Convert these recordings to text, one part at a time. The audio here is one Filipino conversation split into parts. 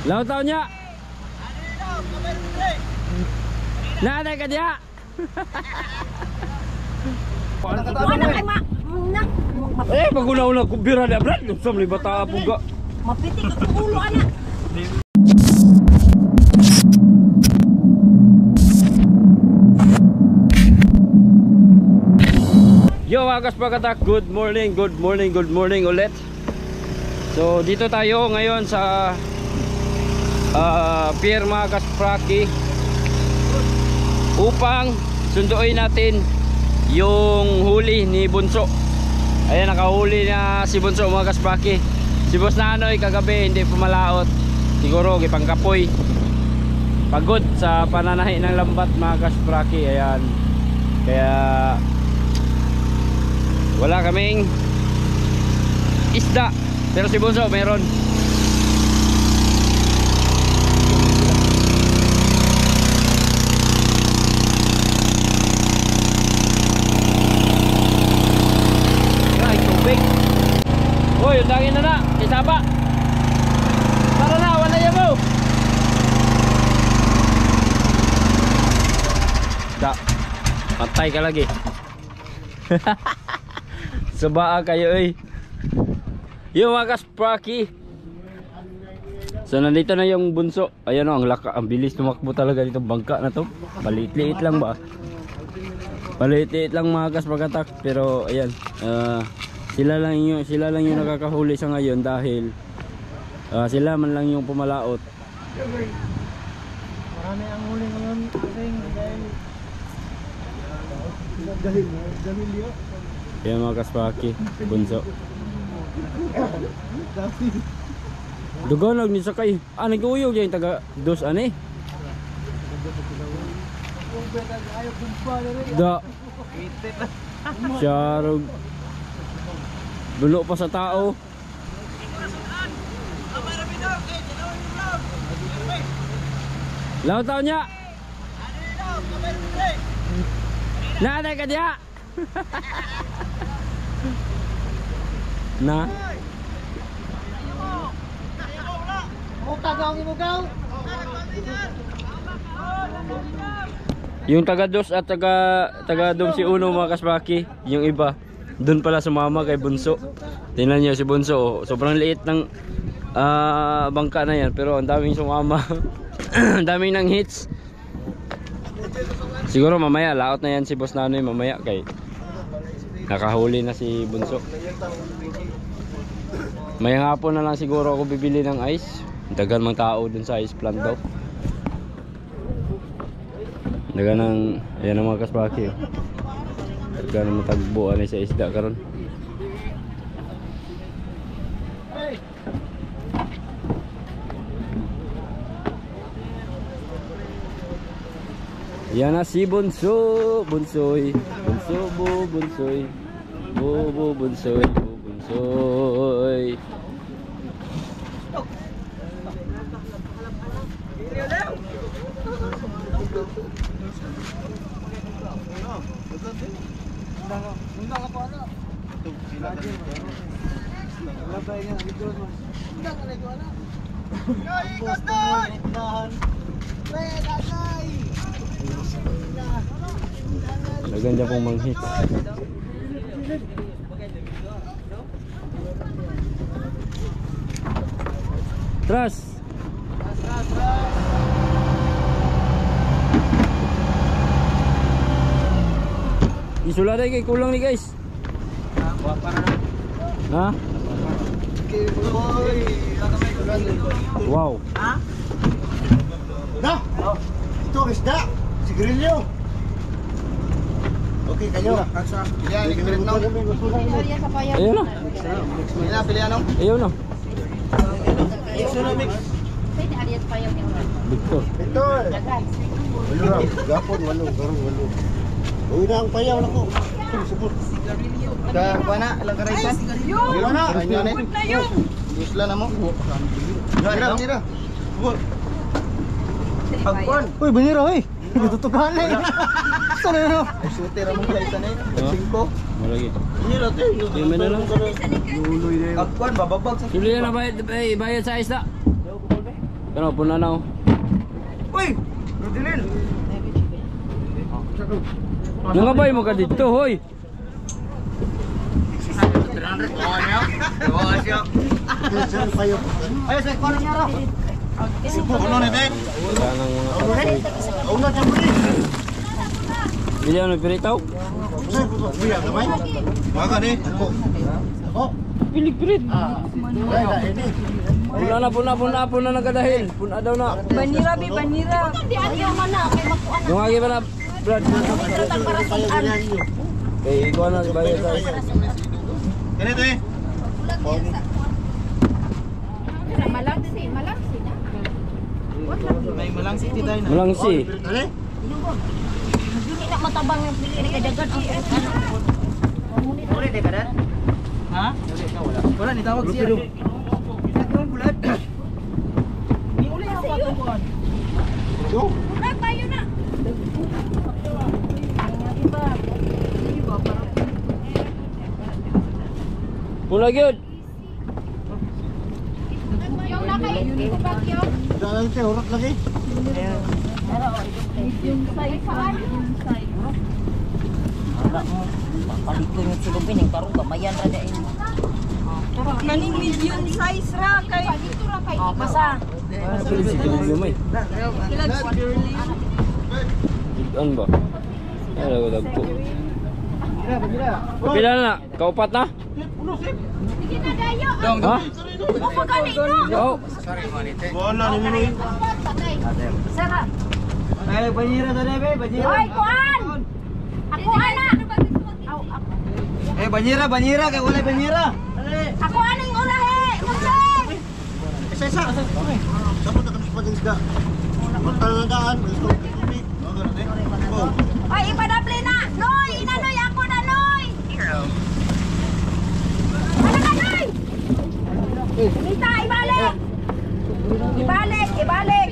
Law taon niya. Nanay ka diya. Pag-una-una kubira na brad, sa mga bata po ga. Mapitik ang ulo anak. Yo mga kaspagata, good morning ulit. So dito tayo ngayon sa pier mga kaspraki upang sunduin natin yung huli ni Bunso. Ayan, nakahuli na si Bunso mga kaspraki. Si Boss Nanoy kagabi hindi pumalaot, siguro gipangkapoy, pagod sa pananahi ng lambat mga kaspraki. Ayan, kaya wala kaming isda, pero si Bunso meron. Ay, tubig. Uy, yung dangin na na, isaba. Tara na, wala yan mo. Da, patay ka lagi. Sabaa kayo eh. Yung mga kaspraki. So nandito na yung Bunso. Ayan o, ang bilis tumakbo talaga dito bangka na to. Palit-liit lang ba? Palit-liit lang mga kasprakatak. Pero ayan, sila lang yung nakakahuli sa ngayon dahil sila man lang yung pumalaot. Marami ang huli ngayon dahil yun. Ayan mga kaspraki, Bunso. Dugonog ni sakay. Nag-uyog yung taga dos ane. Da. Syarog. Dulo pa sa tao. Law taon niya. Nanay ka diya. Na. Yung taga dos at taga dom si Uno mga kaspraki, yung iba doon pala sumama kay Bunso. Tingnan niyo si Bunso, sobrang liit ng bangka na yan, pero ang daming sumama. Ang daming nang hits. Siguro mamaya laot na yan si Boss Nanoy mamaya kay nakahuli na si Bunso. May hapon na lang siguro ako bibili ng ice. Dagan mang tao dun sa ice plant daw. Dagan ng ayan ang mga kaspraki. Dagan ng matagbuan sa isda karon. Yan na si Bunso, Bunsoy, Bunso, Bunsoy, Bunsoy, Bunsoy. Maganda pong mang-hits. Tras. Isulada kay kulang ni guys. Ha? Wow. Ha? Da. Ito isda. Sigrilyo. Okay kayo. Pilihan ni Green now. Ayun na. Pilihan no. Ayun na. Economics. Pwede aliyat pa yung Victor. Victor. Walo. Gapon walo, garong walo. Uy na ang payaw nako. Subot. Ka bana lang karaisan. Yo na. Ayun na. Isla na mo. Mira, mira. Subot. Pagpon. Uy, banira hoy. Tutukan na. Sana no. Suti ra mo karaisan eh. 5. Malagi. Banira te. Tingnan na lang. Luloy na yun. Pagpon bababag sa. Tuloy na bayad sa isda. Kano puna na oh. Uy! Rodilin! Nga ba mo ka dito, hoy? Saan payo? Ayo, sa kono niya raw. Kono ni Ted. Wala nang mga kapatid. Una dyan mo rin. Bili ano piritaw? Saan po ito? Biya, kamay? Baka ni. Ako. Pilig-pilit. Ini. Puna na nagkadahil. Puna daw na. Banira, bi, banira. Hindi, ayaw man na. Kay makuan. Yung agi ba na, Brad? Tratang para sudan. Kay ikaw na, bayad tayo. Ganito eh. Malangsi na. May malang city tayo na. Malangsi. Ano? Hindi na matabang yung pili kay dagat. Uli de kada? Ha? Wala ni tawag siya. Nagkaroon bulat. Ni uli ako patubuan. Yo. Wala tayo na. Pula gyud. Yung nakay, yung bagyo. Dalan siya, urat lagi. Yung size. Palikon yung silupin yung karong gamayan ra dahil. Kaning medium size ra kay dito ra kay. Masa. Lumay. Ikan ba? Ay, dagpo. Pila na? Kaupat na? Sige na dayo. Ha? Upo ka ni no. Oo. Wala ni Minoy. Sara. Ay, banyera tadi be, banyera. Hoy, kuan. Ako ana. Aw, ako. Banyera kay wala banyera. Ako aning ulahe. Musay. Isa. Sapot na kami sa pag-isda. Portal na daan. Oh. Hoy, ipadable na. Noy, inanoy ako na noy. Ano ka noy? Mita, ibalik. Ibalik.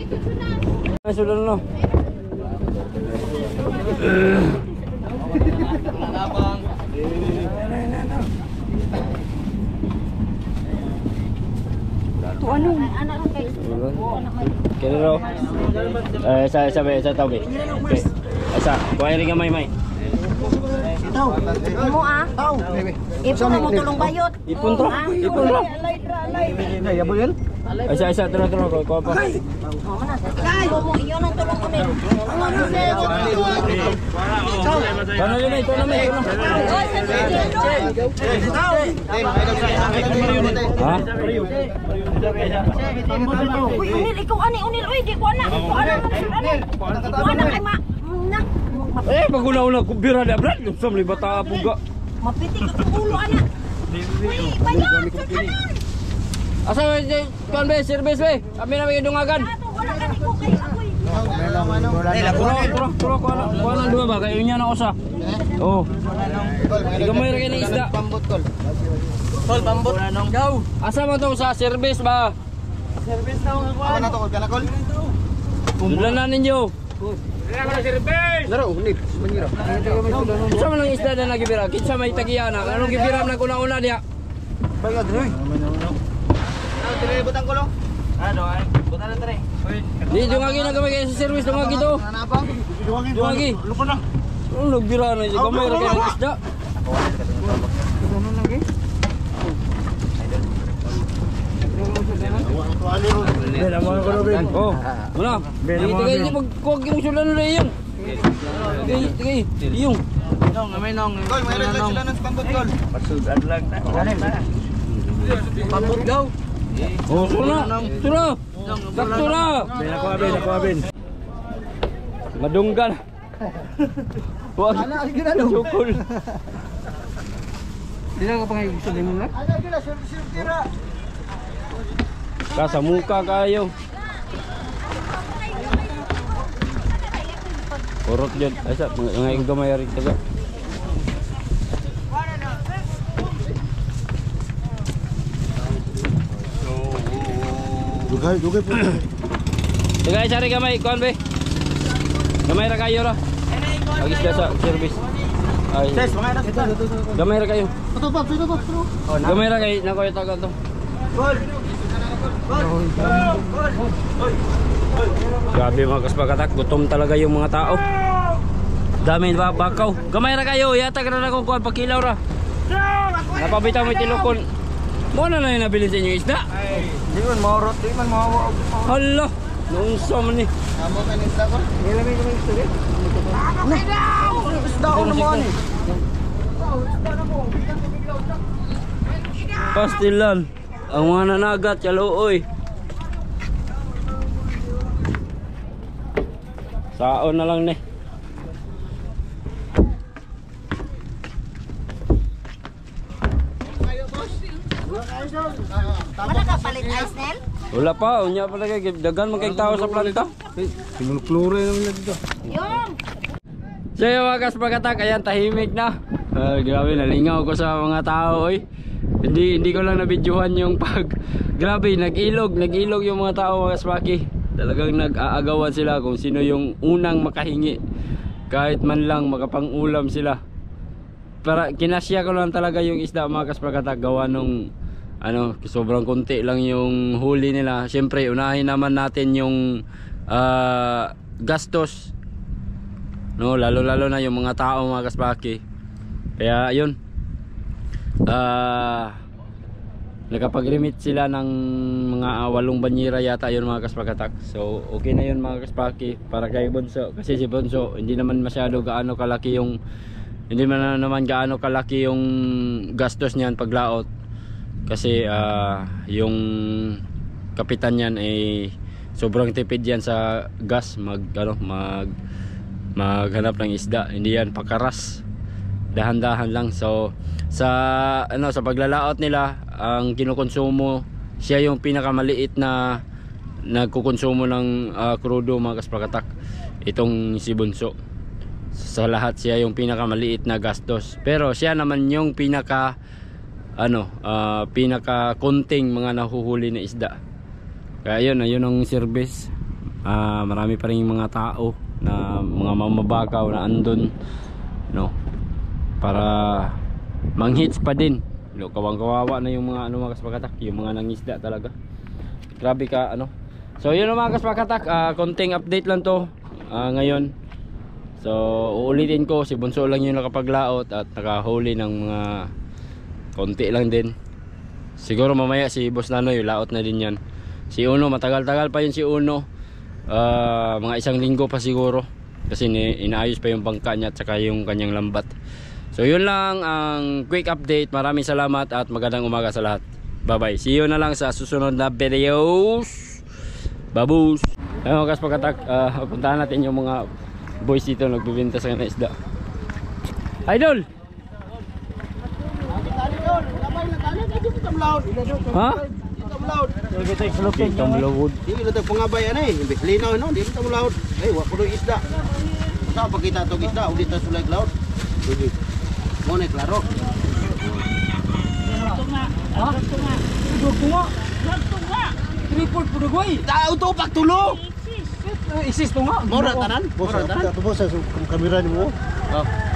Ay, sulan no. Abang. To ano? Anak kay. Kaya raw. Sa tabi. Okay. Asa, kuha rin gamay may. Itaw. Imo ah. Itaw. Ipon mo tulong bayot. Ipon to. Ipon ra. Ay, abo yun? Asa, tara kuha pa. Ikaw mo iyon ang tulong ko nito. Ano yun ito na may. Ha? Uy, unil ikaw ani unil uy di ko ana. Ko ana ko ana kay ma. Na. Paguna-una kubira na brad. Sa mga bata puga. Mapitik ang ulo ana. Uy, bayot sa kanan. Asa kuan be service be. Kami na may dungagan. Ato wala ka ni ko kay ako'y. Turo kuha na dua ba kayo niya na usa. Oh. Gamay ra kay ni isda. Pambot kol. Kol pambot. Gaw. Asa man to sa service ba? Service na ako. Ako na to kol kana kol. Dulan na ninyo. Laro, unit. Banyera. Isa man lang isda na nagibira. Kitsa may tagiyana. Anong gibiram na kuna-una diya? Bayad rin. Tire butang ko lo. Ano ay? Butan na tire. Di dungagi na gamay kayo sa service dungagi to. Nanabang. Dungagi. Lupa na. Anong nagbira na siya? Gamay ra kayo ng isda. Oh, wala. Tigay niyo pag kuwag yung sulan na yun. Tigay, yung. Nong, may nong. Kol, may red sila ng pambot kol. Pasudan lang na. Pambot gaw. Oh, suna. Sakto na. Ako abin. Madunggan. Wag. Sukol. Di na ka pangay gusto din mo na? Kasa muka kayo. Urot dyan. Asa, mga gamay rin taga. Dugay po. Taga isa rin gamay, kuhan be. Gamay ra kayo ra. Agis na sa service. Ay, gamay ra kayo. Ito pa. Gamay ra kayo, nakoy taga to. Kol. Grabe mga kaspakatak, gutom talaga yung mga tao. Dami ba bakaw. Gamay ra kayo, yata ka na akong kuhan pakilaw ra. Napabitaw mo tilokon. Mo na lang nabilin sa inyo isda. Di man maurot, di man mawa. Hala, naunsa man ni. Amo kan isda ko. Nilami ko isda rin. Isda ko naman eh. Pastilan. Ang mga nanagat, yaluoy. Saon na lang ni. Wala ka palit ice, Nel? Wala pa, unya pa lagi dagan man kay tao sa planta. Pinulklore naman na dito. Yun! So yung mga kaspakatak, ayan tahimik na. Grabe, nalingaw ko sa mga tao oy. Hindi ko lang nabidyohan yung grabe, nag-ilog yung mga tao mga kaspaki. Talagang nag-aagawan sila kung sino yung unang makahingi. Kahit man lang makapang-ulam sila. Para kinasya ko lang talaga yung isda mga kaspakatak, gawa nung sobrang konti lang yung huli nila. Siyempre unahin naman natin yung gastos, no, lalo na yung mga tao mga kaspaki. Kaya yun, nakapag-remit sila ng mga 8 banyera yata yun mga kaspakatak. So okay na yun mga kaspaki para kay Bunso, kasi si Bunso hindi naman gaano kalaki yung gastos niyan paglaot. Kasi yung kapitan niyan ay sobrang tipid yan sa gas, maghanap ng isda. Hindi yan pakaras, dahan-dahan lang. So sa paglalaot nila, ang kinukonsumo, siya yung pinakamaliit na nagkukonsumo ng krudo mga kaspakatak, itong si Bunso. Sa lahat siya yung pinakamaliit na gastos, pero siya naman yung pinaka konting mga nahuhuli na isda. Kaya yun ang service. Marami pa rin mga tao na mga mamabakaw na andun, no, para manghits pa din. Kawang-kawawa na yung mga mga kaspakatak, yung mga nangisda talaga. Grabe ka So yun mga kaspakatak, konting update lang to ngayon. So uulitin ko, si Bunso lang yung nakapaglaot at nakahuli ng mga konti lang din. Siguro mamaya si Boss Nanoy laot na din yan. Si Uno, matagal-tagal pa yun si Uno. Mga 1 linggo pa siguro, kasi inaayos pa yung bangka niya at saka yung kanyang lambat. So yun lang ang quick update. Maraming salamat at magandang umaga sa lahat. Bye bye, see you na lang sa susunod na videos. Babus. Ayun mga kaspakatak, puntahan natin yung mga boys dito nagbibenta sa isda. Idol! Ha? Kita melawod. Di ito pangabay ano eh. Linaw no, di ito laut. Eh, wa kuno isda. Sa pagkita to isda, uli ta sulay laut. Pwede. Mo ne klaro. Ha? Tunga. Report po dugay. Tao to pagtulo. Isis tunga. Mora tanan. Mora tanan. Ito sa kamera ni mo.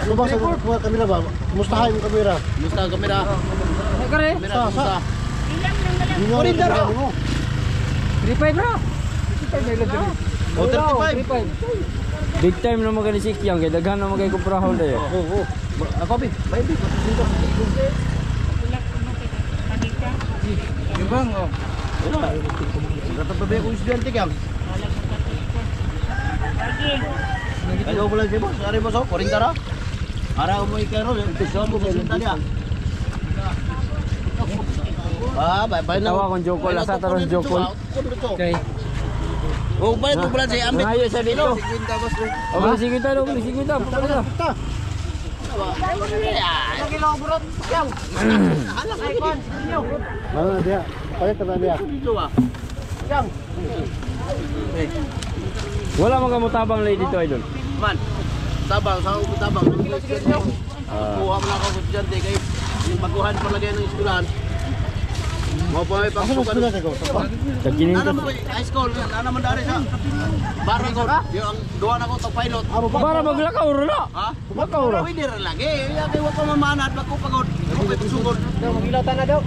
Ano ba sa kamera ba? Kumustahan yung kamera? Musta ang kamera? Kare. Kamera musta? Kunin daro. 35 bro. 35. Big time na mga sikyang, kaya daghan na mga kumprahon dayo. Oo. Ako bi, may bi. Gibang oh. Natapabe ko estudyante kyang. Ayaw mo lang siya boss. Ari mo so, 40 ra. Ara mo ikaro, gusto mo sa dia. Bye na. Tawa kong Jokol, asa taron Jokol. Okay. Oh, bye mo pala siya ambit. Ngayon sa dito. Oh, sige tayo, sige tayo. Ano dia? Palit na dia. Wala mga mutabang lady dito, idol. Man. Tabang, sa ako tabang. Kuha mo na ako sa estudyante kay yung baguhan pa lagay ng eskwelahan. Mo pa may pagsukan. Sa kinin Ano ko. mo high school, ano man dari sa Barangay. Yung duha na ko tag pilot. Para maglakaw ro na. Ha? Maglakaw ro. Pwede ra lagi. Ya kay wa pa mamanad, bako pagod. Ako kay pagsugod. Magilatan na daw.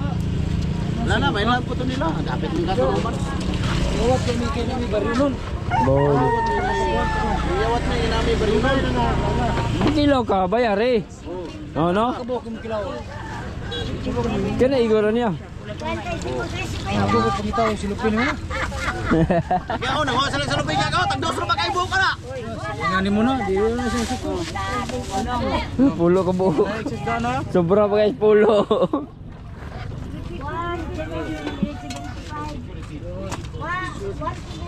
Wala na, may lang po ito nila. Dapat ng gato naman. Iwat kami kay nami barinon. Bawal. Iyawat na inami barinon. Kilo ka, bayar eh. Oh, no? Kabo kung kilaw. Kena igoro niya. Ako ko kumitaw silupin mo. Kaya ako, nakuha sila sa lupig ako. Tagdos na magkaibo ka na. Ngani mo na, di na siya suko. Pulo ka buo. Exit na. Sobra pa guys, pulo.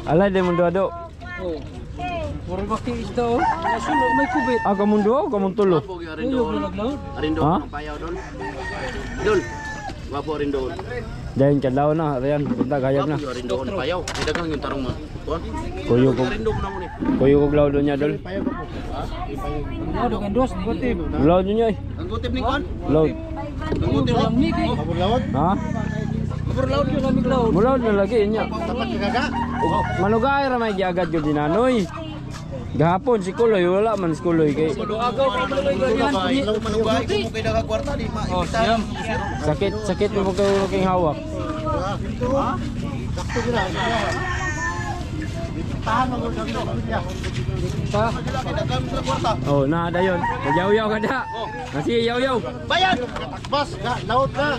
Alay, di mo do. Oh. Puro bakti isda oh. Sulo may kubit. Ah, kamong duo, kamong tulo. Wapo yung Uyo arin naglaw. doon. Arin doon, Ha? ang payaw doon. Doon. Wapo arin doon. Dahil kadlaw na, riyan, punta gayag na. Wapo yung arin doon, payaw. May dagang yung tarong mo. Kuyo ko, Arin doon na mo ni. kuyo ko glaw doon niya dol. Ano dengan dos ni gotib. Glaw niyo niya. Ang gutip ni Kon. Load. Ang gutip Lang ni. miki. Mabulawad. Ha? Overload yung kami cloud. Mulaw na lagi niya. Dapat kagaga. Manugay ra may giagad gyud dinanoy. Gahapon si Kuloy wala man si Kuloy kay Agaw pa tuloy ganyan. Manugay ko mo kay daga kwarta di ma. Oh, siyam. sakit mo kayo king hawak. Sakto gila. Tahan mo sa pamilya. Pa. Dagan sa kwarta. Oh, na dayon. Yaw-yaw kada. Nasi yaw-yaw. Bayan. Bas, laut ka.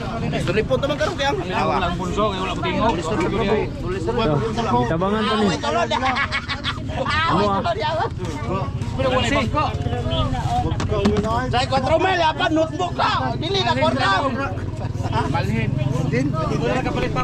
Report naman karon kaya. Walang bunso, kay wala patingog. So, tabangan pa ni. Ano ah? Sa 4 mil apan notebook ka. Dili na kwarta. Balhin. Din. Wala ka palit pa.